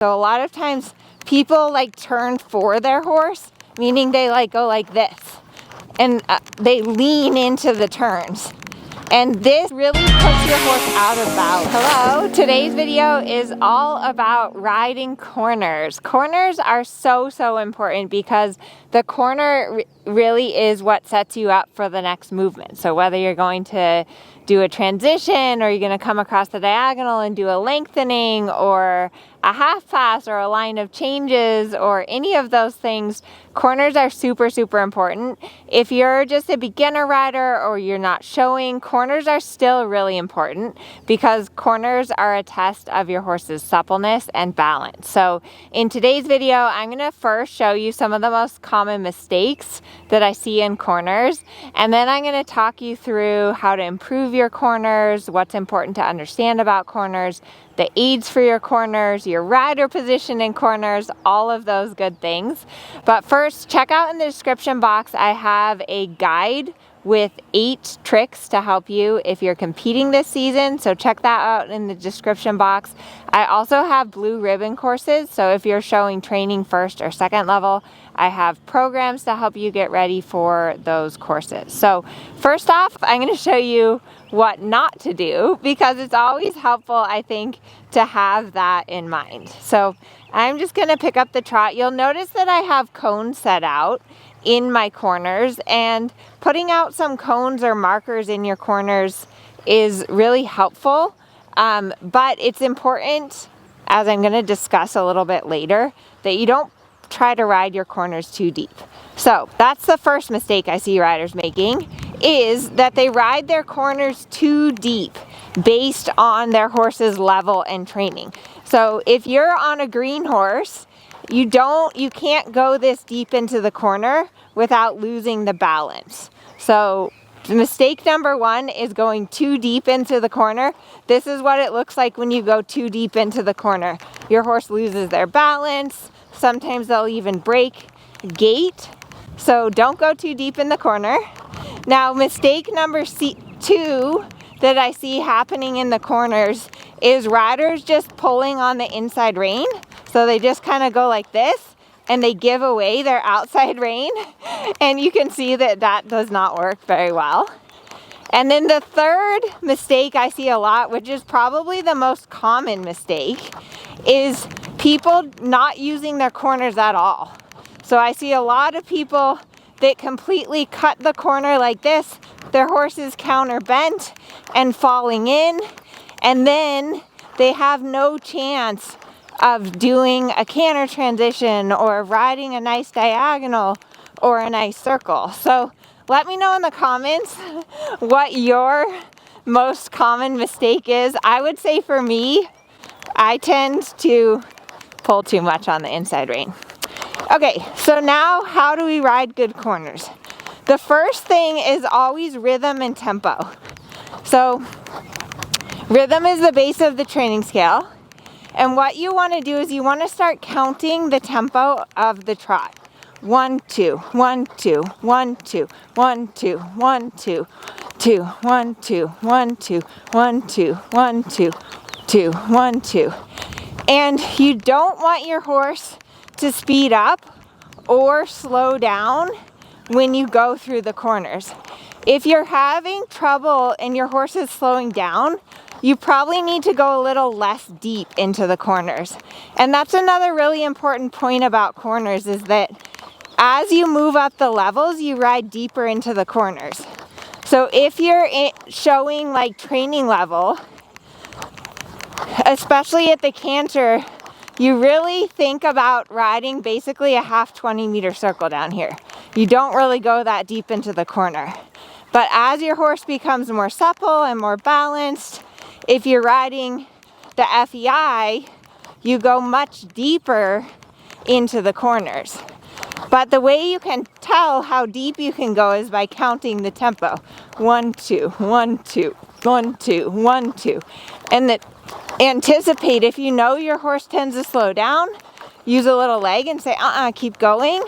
So a lot of times people like turn for their horse, meaning they like go like this, and they lean into the turns. And this really puts your horse out of balance. Hello, today's video is all about riding corners. Corners are so important because the corner really is what sets you up for the next movement. So whether you're going to do a transition, or you're going to come across the diagonal and do a lengthening, or a half pass, or a line of changes, or any of those things, corners are super important. If you're just a beginner rider or you're not showing, corners are still really important because corners are a test of your horse's suppleness and balance. So in today's video, I'm going to first show you some of the most common mistakes that I see in corners, and then I'm going to talk you through how to improve your corners, what's important to understand about corners, the aids for your corners, your rider position in corners, all of those good things. But first, check out in the description box, I have a guide with 8 tricks to help you if you're competing this season. So check that out in the description box. I also have blue ribbon courses. So if you're showing training first or second level, I have programs to help you get ready for those courses. So first off, I'm going to show you what not to do, because it's always helpful, I think, to have that in mind. So I'm just going to pick up the trot. You'll notice that I have cones set out in my corners, and putting out some cones or markers in your corners is really helpful. But it's important, as I'm going to discuss a little bit later, that you don't try to ride your corners too deep. So that's the first mistake I see riders making, is that they ride their corners too deep based on their horse's level and training. So if you're on a green horse, you can't go this deep into the corner without losing the balance. So mistake number 1 is going too deep into the corner. This is what it looks like when you go too deep into the corner. Your horse loses their balance. Sometimes they'll even break gait. So don't go too deep in the corner. Now, mistake number 2 that I see happening in the corners is riders just pulling on the inside rein. So they just kind of go like this, and they give away their outside rein. And you can see that that does not work very well. And then the third mistake I see a lot, which is probably the most common mistake, is people not using their corners at all. So I see a lot of people that completely cut the corner like this. Their horse is counter bent and falling in, and then they have no chance of doing a canter transition or riding a nice diagonal or a nice circle. So let me know in the comments what your most common mistake is. I would say for me, I tend to pull too much on the inside rein. Okay, so now how do we ride good corners? The first thing is always rhythm and tempo. So rhythm is the base of the training scale. And what you want to do is you want to start counting the tempo of the trot. 1, 2, 1, 2, 1, 2, 1, 2, 1, 2, 2, 1, 2, 1, 2, 1, 2, 1, 2, 2, 1, 2. And you don't want your horse to speed up or slow down when you go through the corners. If you're having trouble and your horse is slowing down, you probably need to go a little less deep into the corners. And that's another really important point about corners, is that as you move up the levels, you ride deeper into the corners. So if you're showing like training level, especially at the canter, you really think about riding basically a half 20-meter circle down here. You don't really go that deep into the corner. But as your horse becomes more supple and more balanced, if you're riding the FEI, you go much deeper into the corners. But the way you can tell how deep you can go is by counting the tempo. 1, 2, 1, 2, 1, 2, 1, 2. And anticipate, if you know your horse tends to slow down, use a little leg and say, keep going.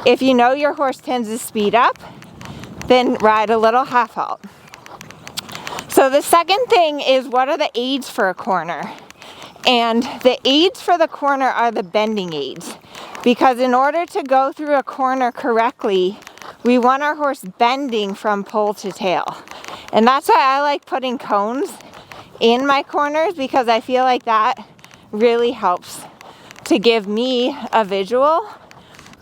If you know your horse tends to speed up, then ride a little half halt. So the second thing is, what are the aids for a corner? And the aids for the corner are the bending aids, because in order to go through a corner correctly, we want our horse bending from pole to tail. And that's why I like putting cones in my corners, because I feel like that really helps to give me a visual.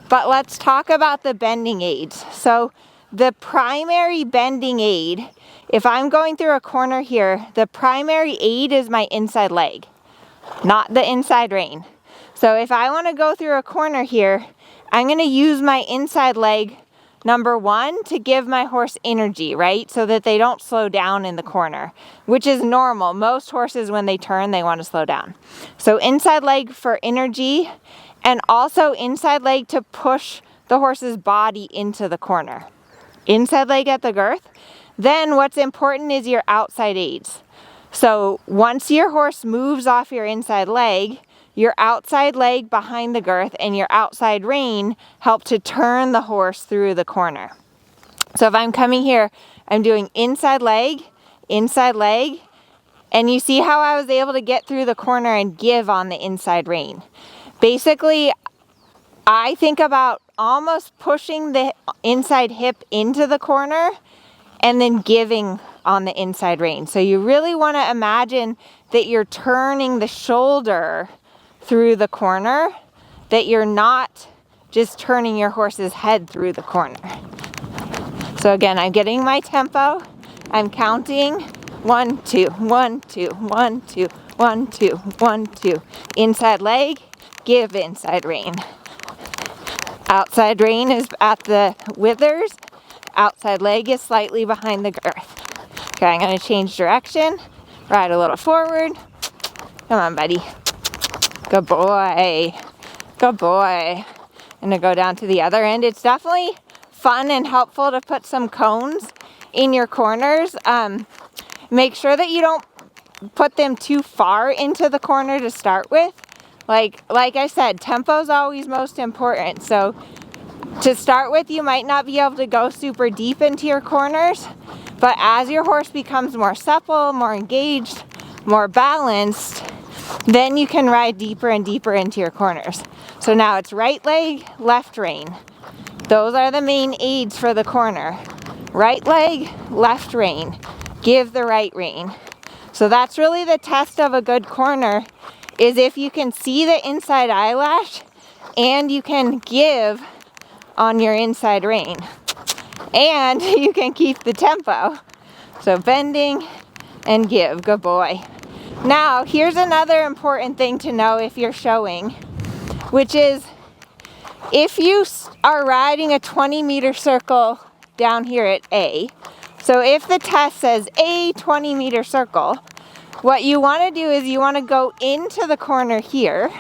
But let's talk about the bending aids. So the primary bending aid, if I'm going through a corner here, the primary aid is my inside leg, not the inside rein. So if I want to go through a corner here, I'm going to use my inside leg, number one, to give my horse energy, right? So that they don't slow down in the corner, which is normal. Most horses, when they turn, they want to slow down. So inside leg for energy, and also inside leg to push the horse's body into the corner. Inside leg at the girth. Then what's important is your outside aids. So once your horse moves off your inside leg, your outside leg behind the girth and your outside rein help to turn the horse through the corner. So if I'm coming here, I'm doing inside leg, and you see how I was able to get through the corner and give on the inside rein. Basically, I think about almost pushing the inside hip into the corner and then giving on the inside rein. So you really want to imagine that you're turning the shoulder through the corner, that you're not just turning your horse's head through the corner. So again, I'm getting my tempo. I'm counting 1, 2, 1, 2, 1, 2, 1, 2, 1, 2. Inside leg, give inside rein. Outside rein is at the withers. Outside leg is slightly behind the girth. Okay, I'm going to change direction. Ride a little forward. Come on, buddy. Good boy. Good boy. I'm going to go down to the other end. It's definitely fun and helpful to put some cones in your corners. Make sure that you don't put them too far into the corner to start with. Like I said, tempo is always most important. So to start with, you might not be able to go super deep into your corners, but as your horse becomes more supple, more engaged, more balanced, then you can ride deeper and deeper into your corners. So now it's right leg, left rein. Those are the main aids for the corner. Right leg, left rein. Give the right rein. So that's really the test of a good corner, is if you can see the inside eyelash and you can give on your inside rein. And you can keep the tempo. So bending and give. Good boy. Now, here's another important thing to know if you're showing, which is if you are riding a 20-meter circle down here at A, so if the test says a 20-meter circle, what you want to do is you want to go into the corner here,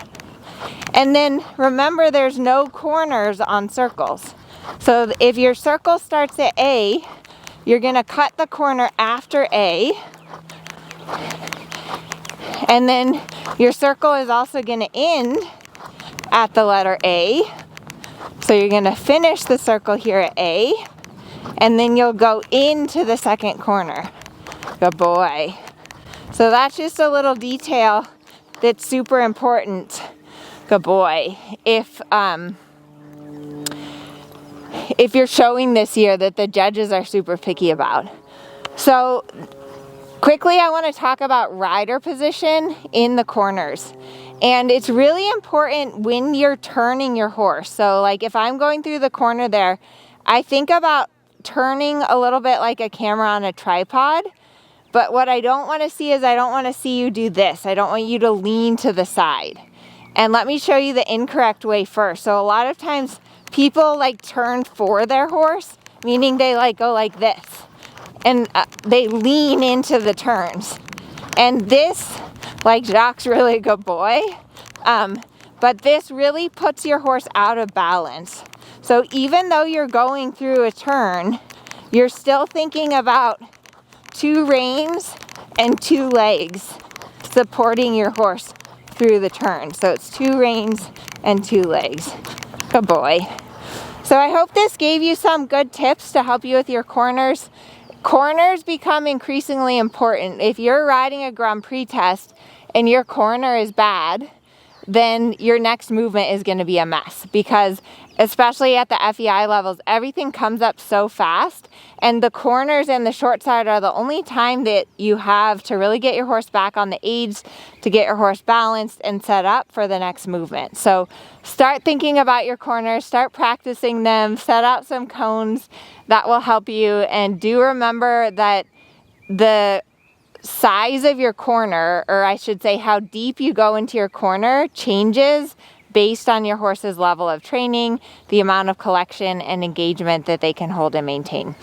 and then remember there's no corners on circles. So if your circle starts at A, you're going to cut the corner after A, and then your circle is also going to end at the letter A. So you're going to finish the circle here at A, and then you'll go into the second corner. Good boy. So that's just a little detail that's super important. Good boy. If you're showing this here that the judges are super picky about. So quickly, I want to talk about rider position in the corners. And it's really important when you're turning your horse. So like if I'm going through the corner there, I think about turning a little bit like a camera on a tripod. But what I don't want to see is I don't want to see you do this. I don't want you to lean to the side. And let me show you the incorrect way first. So a lot of times people like turn for their horse, meaning they like go like this. And they lean into the turns. And this, like Jacques' really a good boy, but this really puts your horse out of balance. So even though you're going through a turn, you're still thinking about 2 reins and 2 legs supporting your horse through the turn. So it's 2 reins and 2 legs. Good boy. So I hope this gave you some good tips to help you with your corners. Corners become increasingly important. If you're riding a Grand Prix test and your corner is bad, then your next movement is going to be a mess, because especially at the FEI levels, everything comes up so fast, and the corners and the short side are the only time that you have to really get your horse back on the aids, to get your horse balanced and set up for the next movement. So start thinking about your corners, start practicing them, set out some cones that will help you, and do remember that the size of your corner, or I should say how deep you go into your corner, changes based on your horse's level of training, the amount of collection and engagement that they can hold and maintain.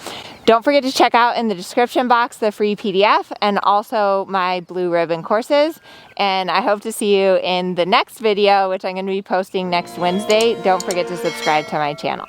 Don't forget to check out in the description box the free PDF and also my blue ribbon courses. And I hope to see you in the next video, which I'm going to be posting next Wednesday. Don't forget to subscribe to my channel.